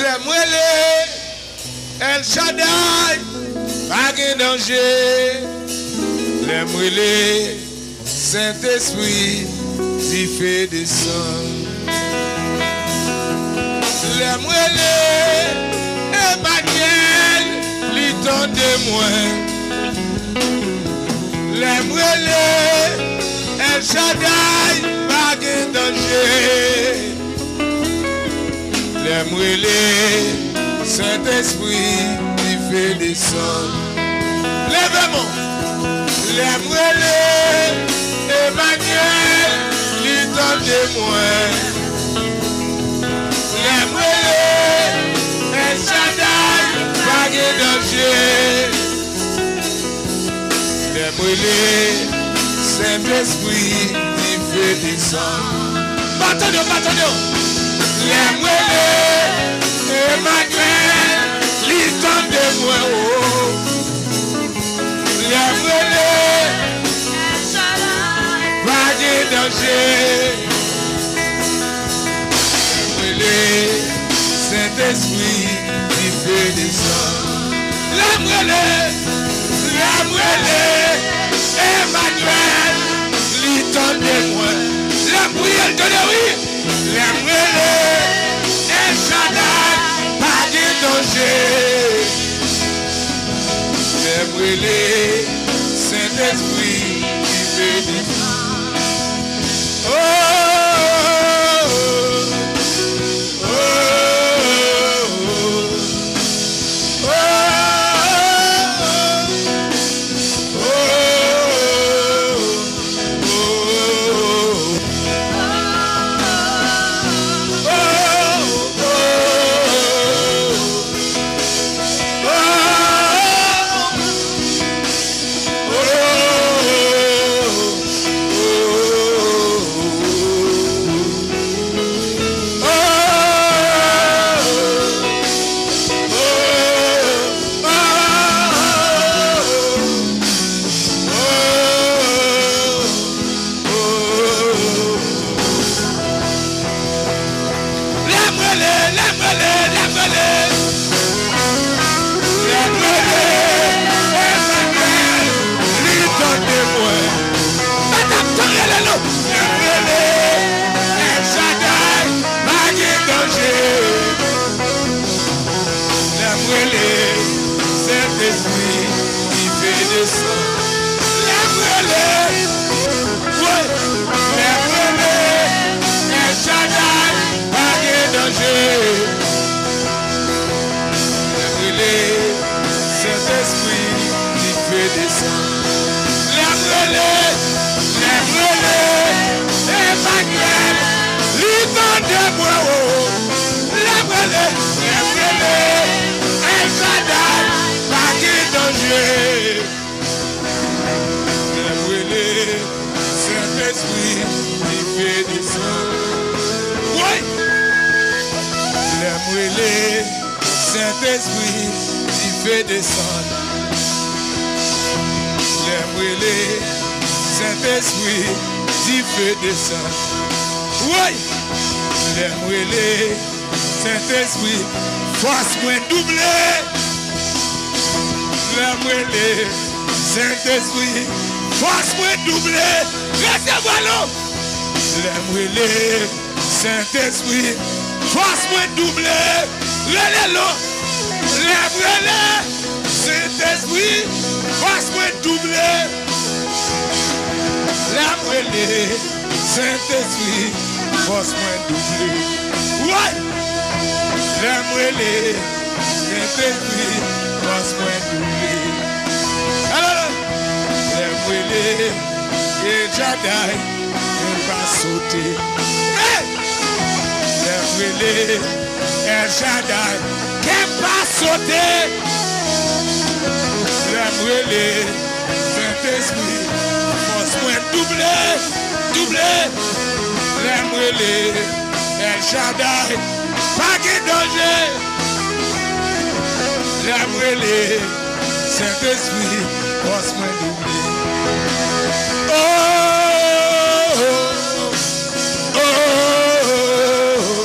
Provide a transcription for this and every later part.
Les moelleux, El Shaddai, pas de danger. Les moelleux, Saint-Esprit, t'y fait descendre. Les moelleux, Emmanuel, l'Iton de moi. Les moelleux, El Shaddai, pas de danger. Les moelleux, Saint-Esprit, t'y fait descendre. Lèvez-moi. Les moelleux, Emmanuel, l'Iton de moi. Les moelleux, El Shaddai, pas de danger. Les moelleux, Saint-Esprit, il fait descendre. Bâtonneau. Les moelleux, Emmanuel, l'Iton de moi. Les moelleux, El Shaddai, pas de danger. Saint-Esprit qui fait descendre. La moelleux, Emmanuel, l'Iton de moi. La prière de oui, la moelleux, El Shaddai, pas de danger. La moelleux, Saint-Esprit qui fait descendre. Oh! Saint-Esprit, il fait descendre. Les moelleux, Saint-Esprit, il fait descendre. Oui, les moelleux, Saint-Esprit, force-moi doubler. Les moelleux, Saint-Esprit, force-moi doubler. Restez-moi. Les moelleux, Saint-Esprit, force-moi doubler. Relais-le. Les moelleux, Saint-Esprit, force-moi doubler. La moelleux, Saint-Esprit, force-moi doubler. Ouais. La moelleux, Saint-Esprit, force-moi doubler. Alors, la moelleux, El Shaddai, il va sauter. Hey! La moelleux, El Shaddai, qui va sauter. La moelleux, Saint-Esprit, force-moi doubler. La moelleux, El Shaddai, pas de danger. La moelleux, Saint-Esprit, force-moi doubler. Oh, oh, oh, oh,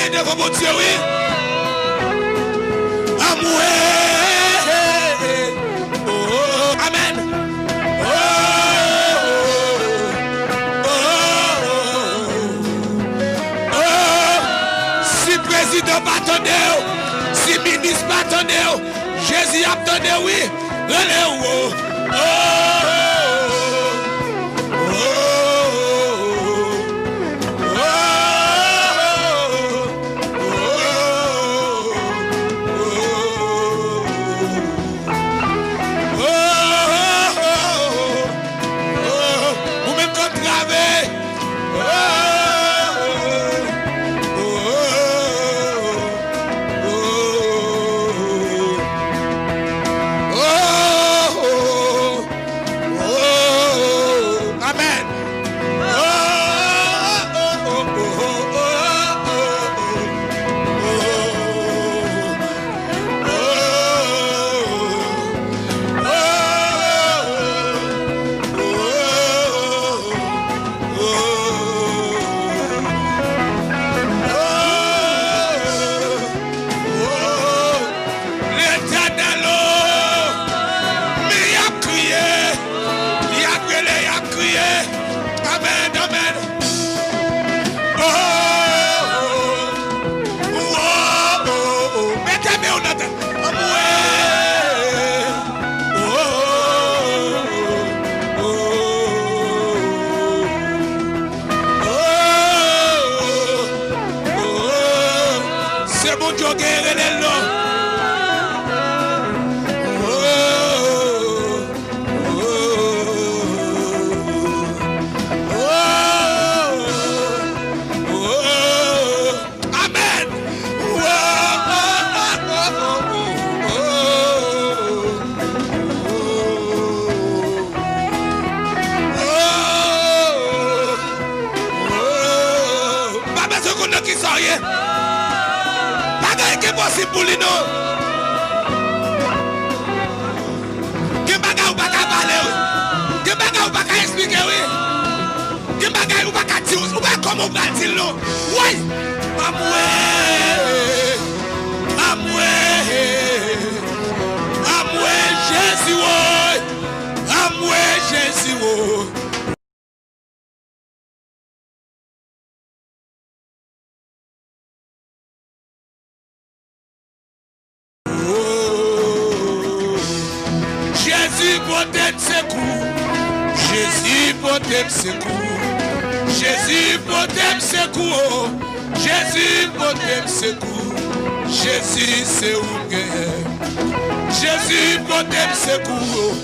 Amen devant mon Dieu, oui. Amoué. Oh, amen. Si président pas attendé, si ministre pas attendé, Jésus attendé, oui. Relève. Jésus protège ses coups. Jésus protège ses coups. Jésus protège ses coups. Jésus protège ses coups. Jésus c'est où guerre. Jésus protège ses coups.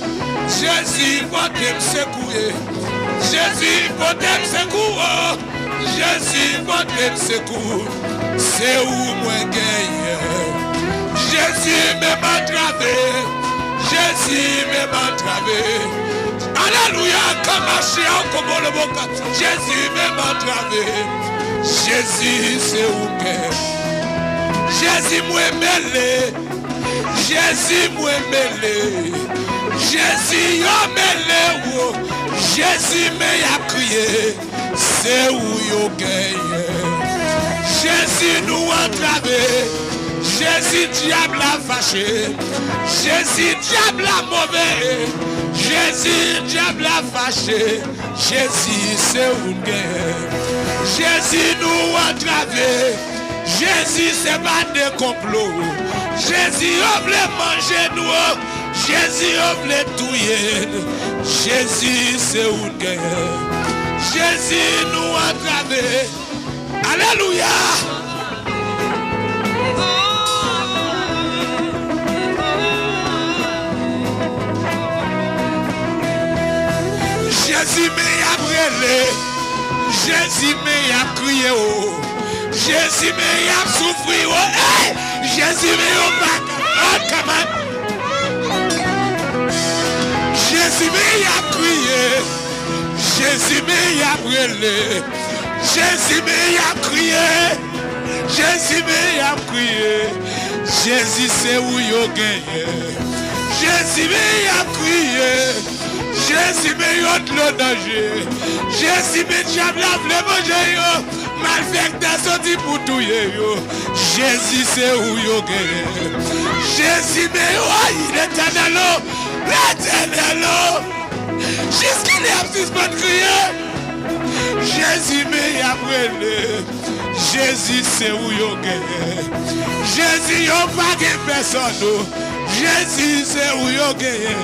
Jésus protège ses coups. Jésus protège ses coups. Jésus protège ses coups. C'est où moi guerre. Jésus m'a entravé. Jésus m'a entravé. Alléluia, comme un chien, comme le boca. Jésus m'a entravé. Jésus, c'est où qu'est. Jésus m'a mêlé. Jésus m'a mêlé. Jésus m'a mêlé. Jésus m'a crié. C'est où yo gagne. Jésus nous a entravé. Jésus diable a fâché. Jésus diable a mauvais. Jésus diable a fâché. Jésus c'est une guerre. Jésus nous a entravé. Jésus c'est pas de complot. Jésus a voulu manger nous. Jésus a voulu tuer. Jésus c'est une guerre. Jésus nous a entravé. Alléluia. Jésus m'a brûlé, Jésus m'a crié, Jésus m'a souffri, Jésus m'a battu, Jésus m'a crié, Jésus m'a brûlé, Jésus m'a crié, Jésus m'a crié, Jésus c'est où il a gagné, Jésus m'a crié. Jésus met le danger. Jésus met diable la vle manger yo. Malfecteur sorti pour tout yo. Jésus c'est où yo gagné. Jésus met l'éternel. L'éternel. Jusqu'il est absent de crier. Jésus me a brûlé. Jésus c'est où yo gagné. Jésus yo pas de personne. Jésus c'est où yo gagné.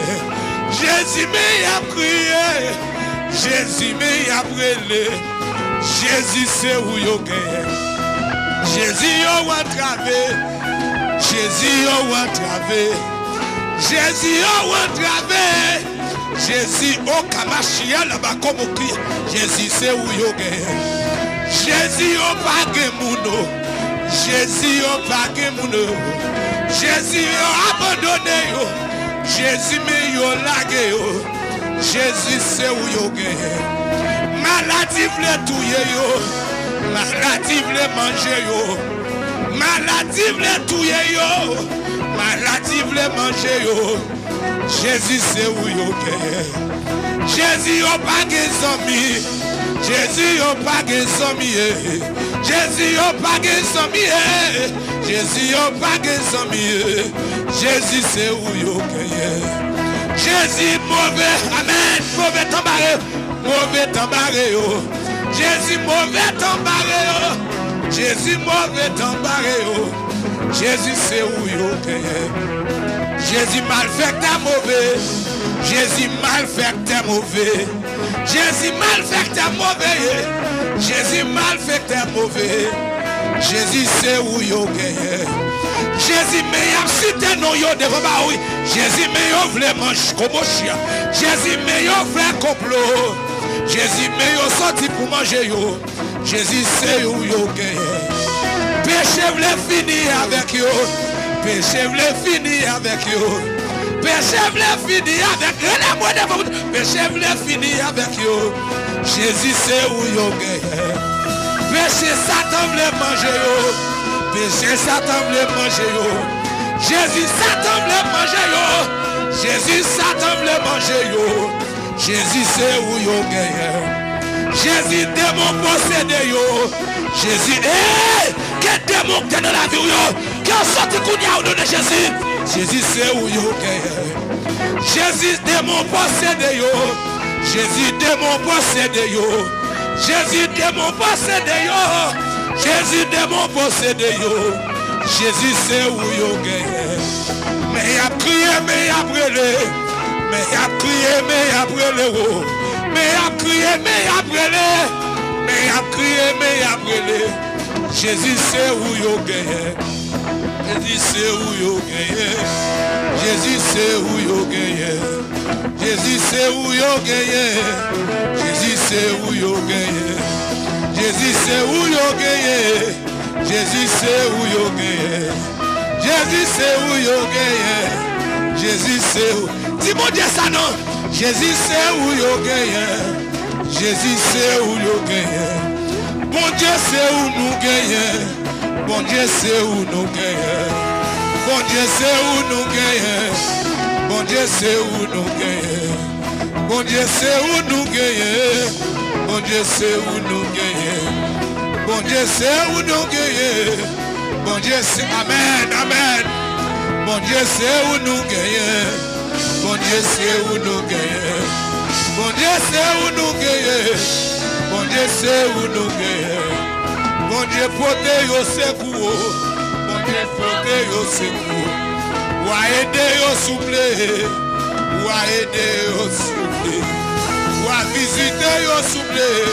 Jésus me a crié. Jésus me a brûlé. Jésus c'est où yo gagné. Jésus yo entravé. Jésus yo entravé. Jésus yo entravé. Jésus au Kamashia là-bas comme au cri. Jésus c'est où yo gagné. Jésus au Pagemuno. Jésus au Pagemuno. Jésus au abandonné yo. Jésus me yo lagué yo. Jésus c'est où yo gagné. Maladie vle touye yo. Maladie vle manger yo. Maladie vle touye yo. Maladie vle manger yo. Jésus c'est où yo gagné. Jésus yo pas des amis. Jésus yo pas des amis. Jésus yo pas des amis. Jésus yo pas des amis. Jésus c'est où yo gagné. Jésus mauvais, amen, mauvais tambaré, mauvais tambaré yo. Jésus mauvais tambaré yo. Jésus mauvais tambaré yo. Jésus c'est où yo gagné. Jésus malfecteur mauvais. Jésus malfecteur mauvais. Jésus malfecteur mauvais. Jésus malfecteur mauvais. Jésus c'est où yo gagné. Jésus meilleur cité non yo devant ba oui. Jésus meilleur vle manche comme chien. Jésus meilleur frère complot. Jésus meilleur sorti pour manger yo. Jésus c'est où yo gagné. Péché vle finir avec yo. Péché vle finir avec yo. Péché vle finir avec yo. Péché vle finir avec yo. Jésus c'est où yo gagné. Péché Satan vle manger yo. Péché Satan vle manger yo. Jésus Satan vle manger yo. Jésus Satan vle manger yo. Jésus c'est où yo gagné. Jésus démon possédé yo. Jésus quel démon qui est dans la vie yo. Qui a sorti kounya au nom de Jésus. Jésus c'est où yo gagné. Jésus démon possédé yo. Jésus démon possédé yo. Jésus démon possédé yo. Jésus démon possédé yo. Jésus c'est où yo gagné. Mais il a crié, mais il a brûlé. Mais il a crié, mais il a brûlé. Mais il a crié, mais il a brûlé. Mais il a crié, mais il a brûlé. Jésus c'est où yo gagné. Jésus c'est où yo gagné. Jésus c'est où yo gagné. Jésus c'est où yo gagné. Jésus c'est où yo gagné. Jésus c'est où yo gagné. Jésus c'est où yo gagné. Jésus c'est où yo gagné. Jésus c'est où. Dis mon Dieu ça non. Jésus c'est où yo gagné. Jésus c'est où yo gagné. Bon Dieu c'est où nous gagnons. Bon Dieu c'est où nous gagnons. Bon Dieu c'est où nous gagnons. Bon Dieu c'est où nous gagnons. Bon Dieu c'est où nous gagnons. Bon Dieu c'est où nous gagnons. Bon Dieu c'est où nous gagnons. Bon Dieu c'est amen, amen. Bon Dieu c'est où nous gagnons. Bon Dieu c'est où nous gagnons. Bon Dieu c'est où nous gagnons. Bon Dieu c'est où nous gagnons. Bon Dieu protège au secours. Bon Dieu protège au secours. Ou à aider au souffler. Ou à aider au souffler. Ou à visiter au souffler.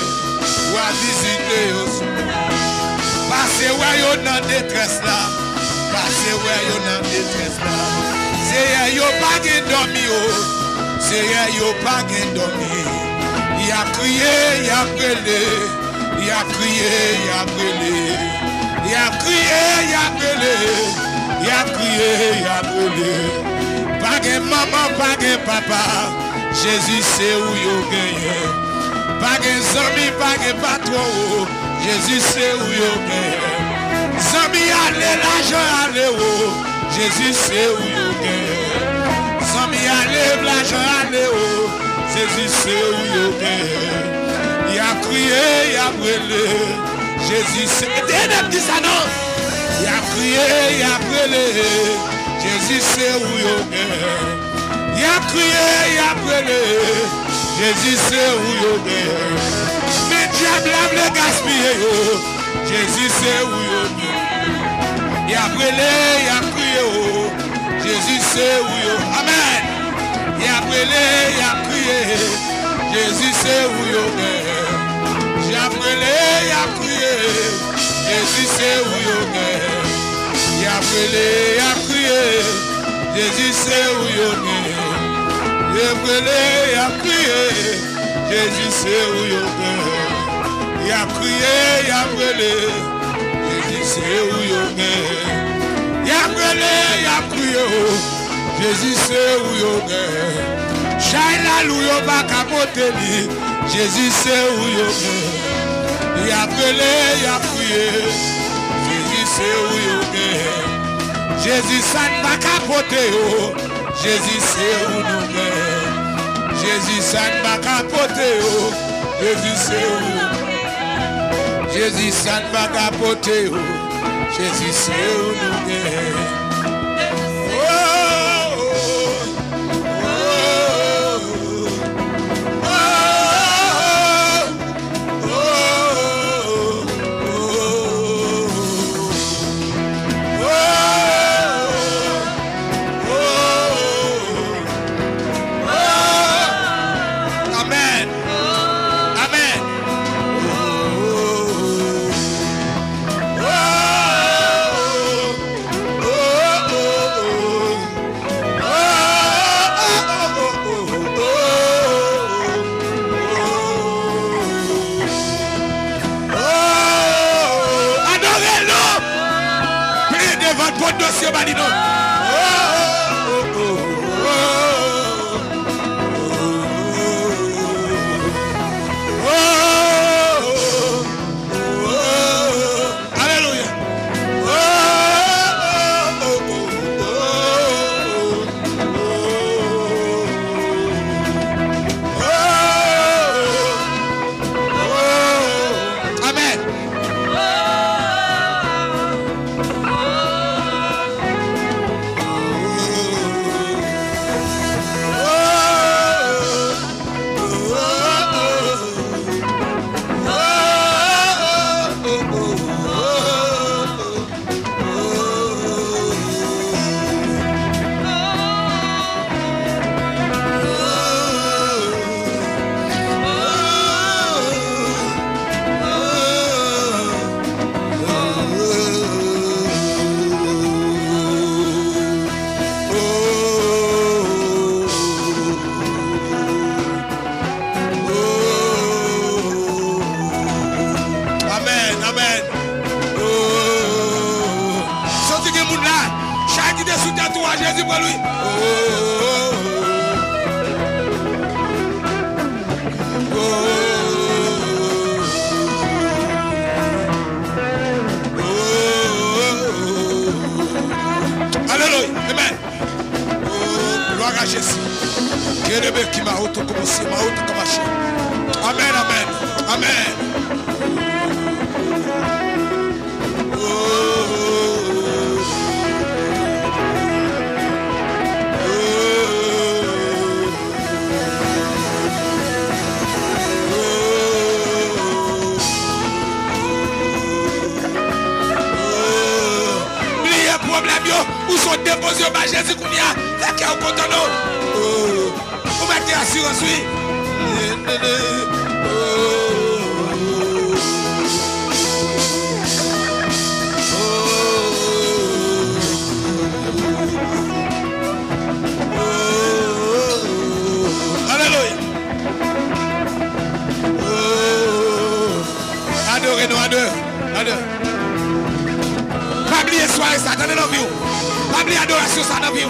Ou à visiter au souffler. Passez où yon dans détresse là. Passez où yon dans détresse là. C'est yon pas qui dormi. C'est yon pas qui dormi. Il a crié, il a brûlé. Il a crié, il a brûlé. Il a crié, il a brûlé. Il a crié, il a brûlé. Pas de maman, pas de papa. Jésus c'est où yo gagné. Pas de amis, pas de patron. Jésus c'est où yo gagné. Zami allez, l'argent allez où. Jésus c'est où yo gagné. Zami allez, l'argent allez où. Jésus c'est où yo gagne. Il a crié, il a brûlé. Jésus c'est. Et dit ça non. Il a crié, il a brûlé. Jésus c'est où yo gagne. Il a crié, il a brûlé. Jésus c'est où yo gagne. Mais diable a le gaspillé yo. Jésus c'est où yo gagne. Il a brûlé, il a crié oh. Jésus c'est où yo. Amen. Il a brûlé, il a crié. Jésus c'est où yo gagne. J'ai brûlé, il a crié. Jésus c'est où yo gagne. Il a brûlé, il a crié. Jésus c'est où yo gagne. Il a brûlé, il a crié. Jésus c'est où yo gagne. Il a crié, il a brûlé. Jésus c'est où yo gagne. Il a brûlé, il a crié. Jésus c'est où yo gagne. Chaïla lou yo pa capote li. Jésus c'est où yo gagne. Il a brûlé, il a crié. Jésus c'est où yo gagne. Jésus ça ne va capote yo. Jésus c'est où nous gagne. Jésus ça ne va capote yo. Jésus c'est où. Jésus ça ne va capote yo. Jésus c'est où nous gagne. Amen, amen, amen. Où sont déposés au bas Jésus qu'on y a, là qui est au content nous. Vous mettez assurance, oui. Alléluia. Adorez-nous, adorez. Pas oublier soirée, ça dans la vie. Pas oublier adoration, ça dans la vie.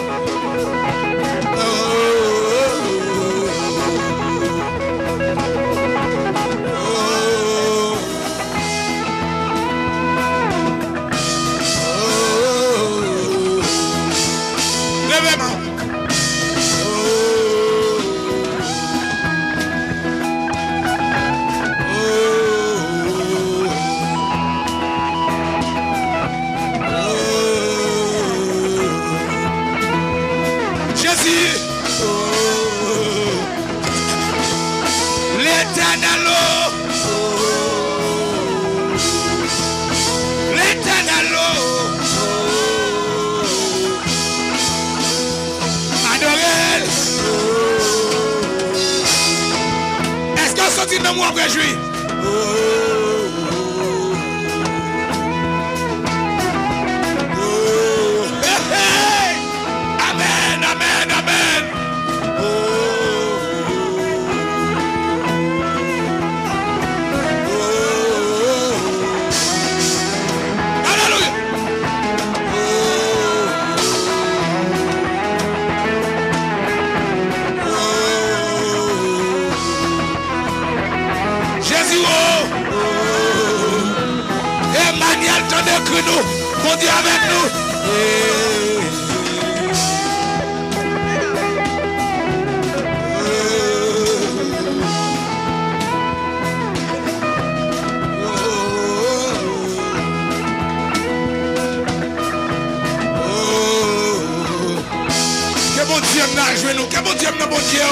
sorti dans moi après jouer. Amen, amen, amen. Alléluia. Jésus, Emmanuel, tenez que nous, bon Dieu avec nous. Que bon Dieu m'a joué nous, que bon Dieu m'a bon Dieu.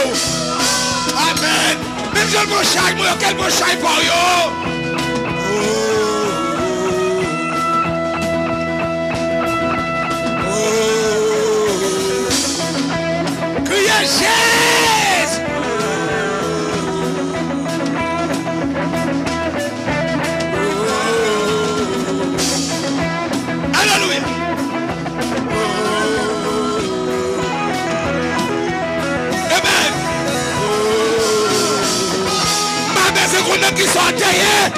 Amen. Même je le bon chai, moi, quel bon chai pour yo. Criez Jésus. Alléluia. Amen. Ma belle qui sont enterrés.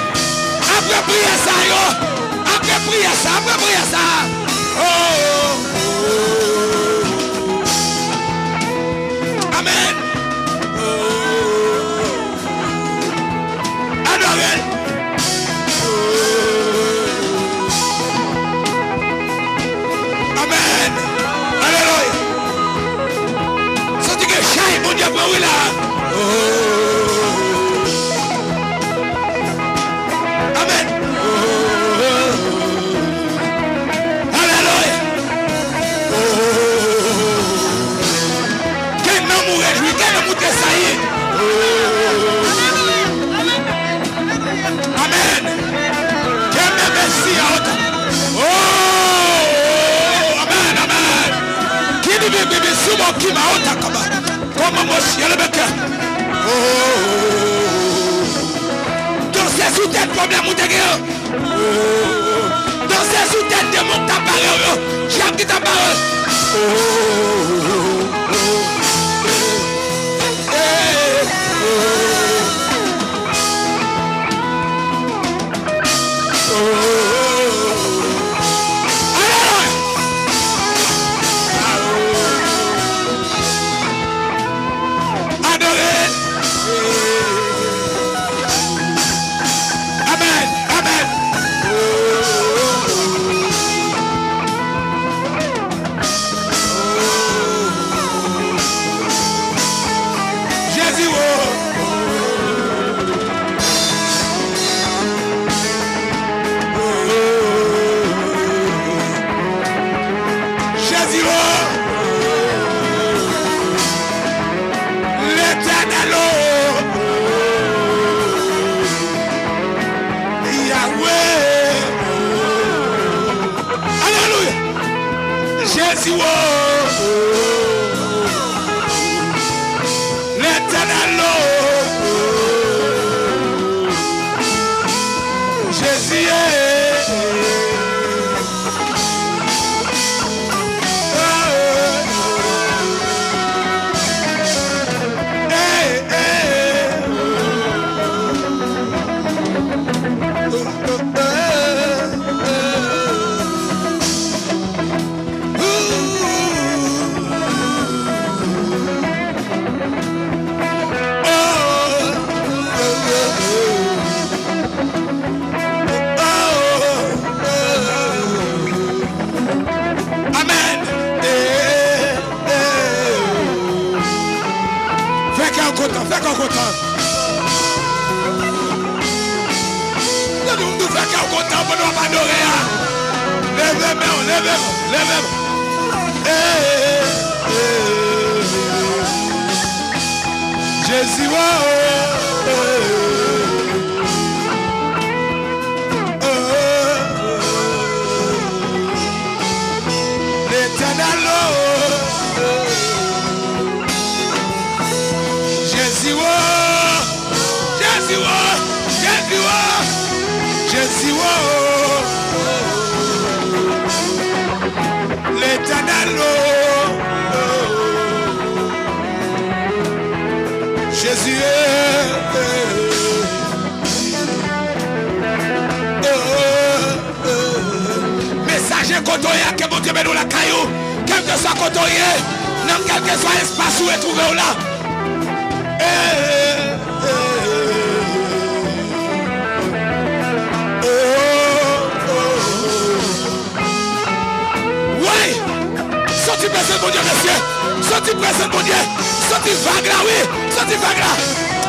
Après prier ça, yo. Après prier ça, après prier ça. Amen. Adorez. Amen. Alléluia. C'est que chai, mon Dieu, pour oui là. Amen. Alléluia. Quel nom nous réjouit, quel nom nous désaille. Amen. Quel nom merci à autre. Oh, amen, amen. Qui dit bébé sous mon qui m'a autre comme mon ciel le bec. Oh. Dans ces sous-têtes problèmes ou des guerres. Dans ces sous-têtes de mon tabarre. J'ai dit tabarre. Adorez. Amen, amen. Jésus, Jésus, l'Éternel, Yahweh, alléluia, Jésus, l'Éternel, Jésus, amen. Fais qu'on content, fais qu'on content. Nous faisons qu'on content pour nous adorer. Lève-moi, lève-moi, lève-moi. Jésus, l'Éternel, Jésus, Jésus. Jésus, oh, l'Éternel, oh, Jésus, messager côtoyé que mon Dieu met dans la caillou, quel que soit côtoyé, non quel que soit espace où est trouvé là. Oui, sorti personne mon Dieu, monsieur, sorti personne mon Dieu, sorti vague là, oui, sorti vague là.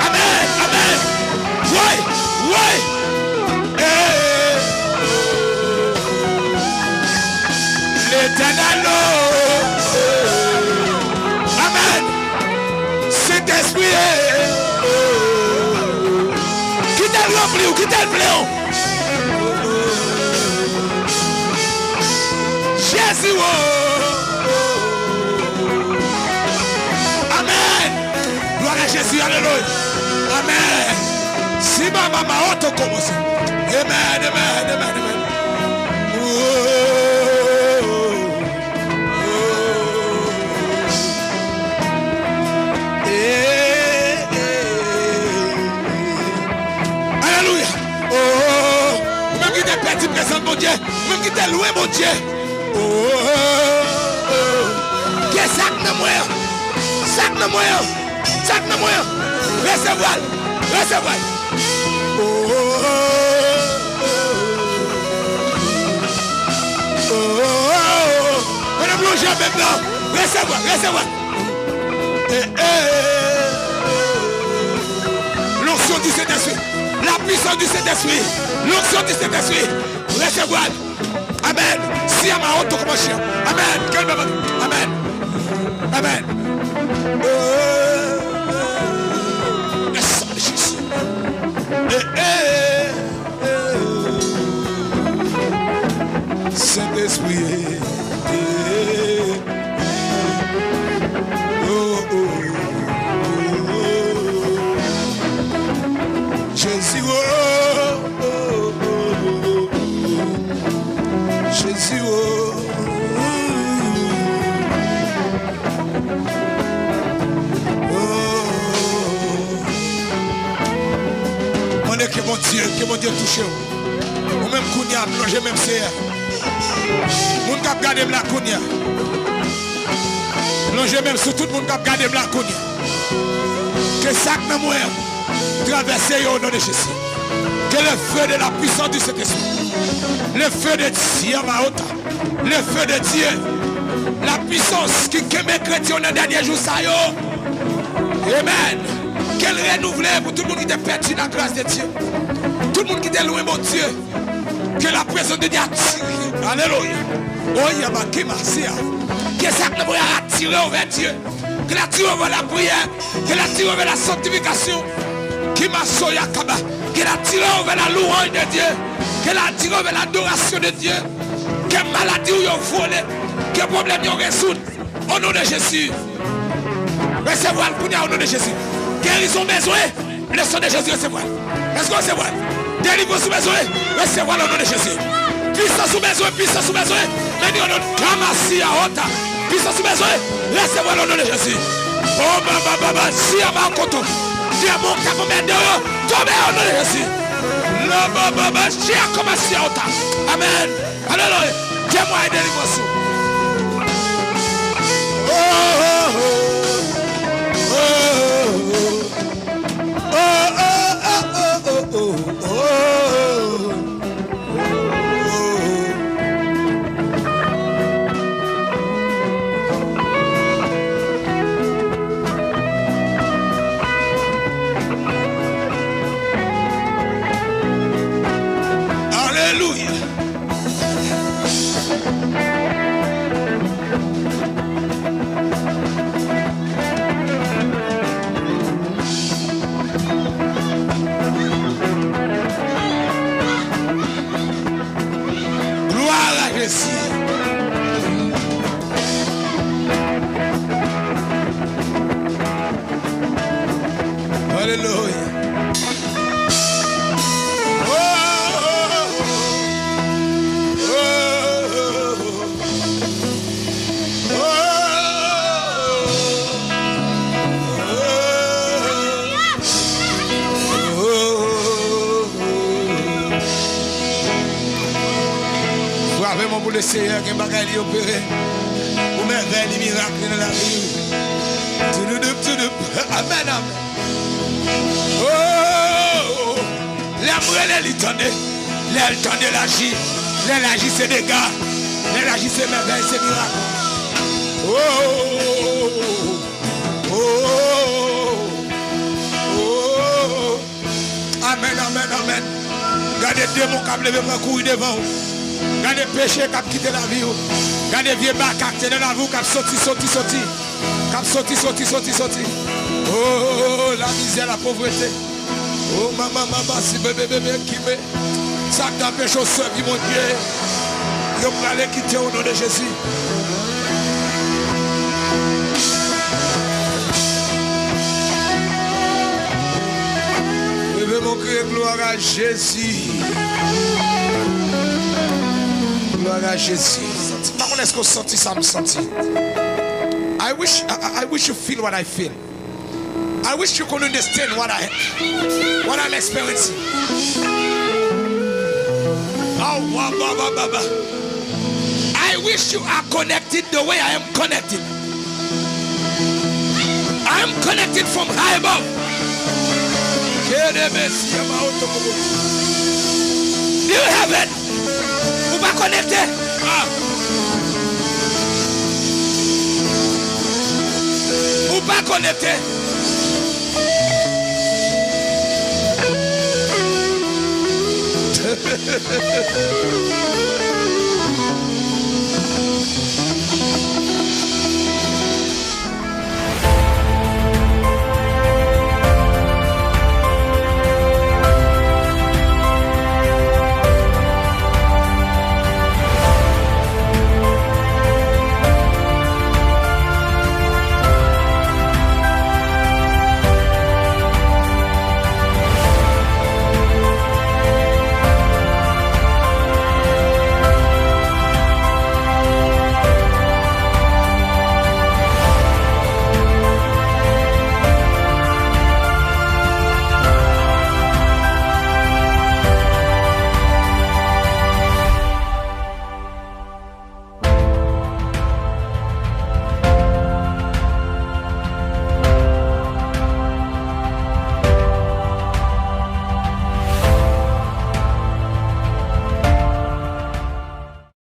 Amen, amen. Oui, oui. L'Éternel, amen. Saint-Esprit, qui t'a rempli ou qui t'a pléon? Jésus, amen. Gloire à Jésus, alléluia. Amen. Si ma maman auto commence. Amen, amen, amen, amen. Petit présent mon Dieu, même qui t'es loin mon Dieu. Oh, qu'est-ce que ça que moi? Ça que moi? Ça que moi? Recevoir, recevoir. Oh, on a plongé maintenant. Recevoir, recevoir. L'onction du Saint-Esprit. La puissance du Saint-Esprit, l'onction du Saint-Esprit, recevoir. Amen. Si à ma honte, comment chien. Amen. Amen. Amen. Le sang de Jésus. Saint-Esprit. Jésus, oh, oh, oh, oh, Jésus, oh, oh, on est que mon Dieu touche. Ou même Kounia, plongé même CR. Moun kap gade la Kounia. Plongé même sur tout le monde kap gade la Kounia. Que ça que nous traverser au nom de Jésus. Que le feu de la puissance du Saint-Esprit, le feu de Dieu, le feu de Dieu, la puissance qui met chrétien dans les derniers jours, ça y est. Amen. Qu'elle renouvelle pour tout le monde qui est perdu dans la grâce de Dieu. Tout le monde qui est loin, mon Dieu. Que la présence de Dieu attire. Alléluia. Oh, il y a ma qui marche. Que ça nous va attirer vers Dieu. Que la attire vers la prière. Que la attire vers la sanctification. Qui m'a soya kaba, qu'elle a tiré vers la louange de Dieu, qu'elle a tiré vers l'adoration de Dieu, que maladie ou yon volé, que problème yon résout, au nom de Jésus. Recevoir le punya au nom de Jésus. Guérison besoin, le sang de Jésus recevoir. Est-ce qu'on recevoir? Délivrance sous besoin, recevoir au nom de Jésus. Puissance sous besoin, puissance sous besoin. Venez au nom de Kamassi à Ota. Puissance sous besoin, recevoir au nom de Jésus. Oh, baba, si à ma koto. Dieu mon capomède de haut, tombez au nom de Jésus. Le baba, si à commencer à Ota. Amen. Alléluia. Dieu moi et délivrance. Oh, vraiment pour le Seigneur qui m'a opéré. Pour merveille, les miracles dans la vie. Amen, amen. Oh, l'amour, elle tendait. Elle tendait l'agir. L'agir, c'est des gars. L'agir, c'est merveille, c'est miracle. Oh, oh, oh, oh. Amen, amen, amen. Gardez les démons qui ont levé pour courir devant vous. Gardez les péchés qui ont quitté la vie. Gardez les vieux bacs qui dans la vie qui ont sorti. Qui ont sorti. Oh, la misère, la pauvreté. Oh, maman, si bébé, qui me. Ça t'empêche au service, mon Dieu. Vous allez quitter au nom de Jésus. Je veux mon crier gloire à Jésus. Gloire à Jésus. Par contre, est-ce qu'on sentit ça, me sentit? I wish you feel what I feel. I wish you could understand what I'm experiencing. Oh, baba. I wish you are connected the way I am connected. I am connected from high above. Do you have it? Vous pas connecté? Vous pas connecté?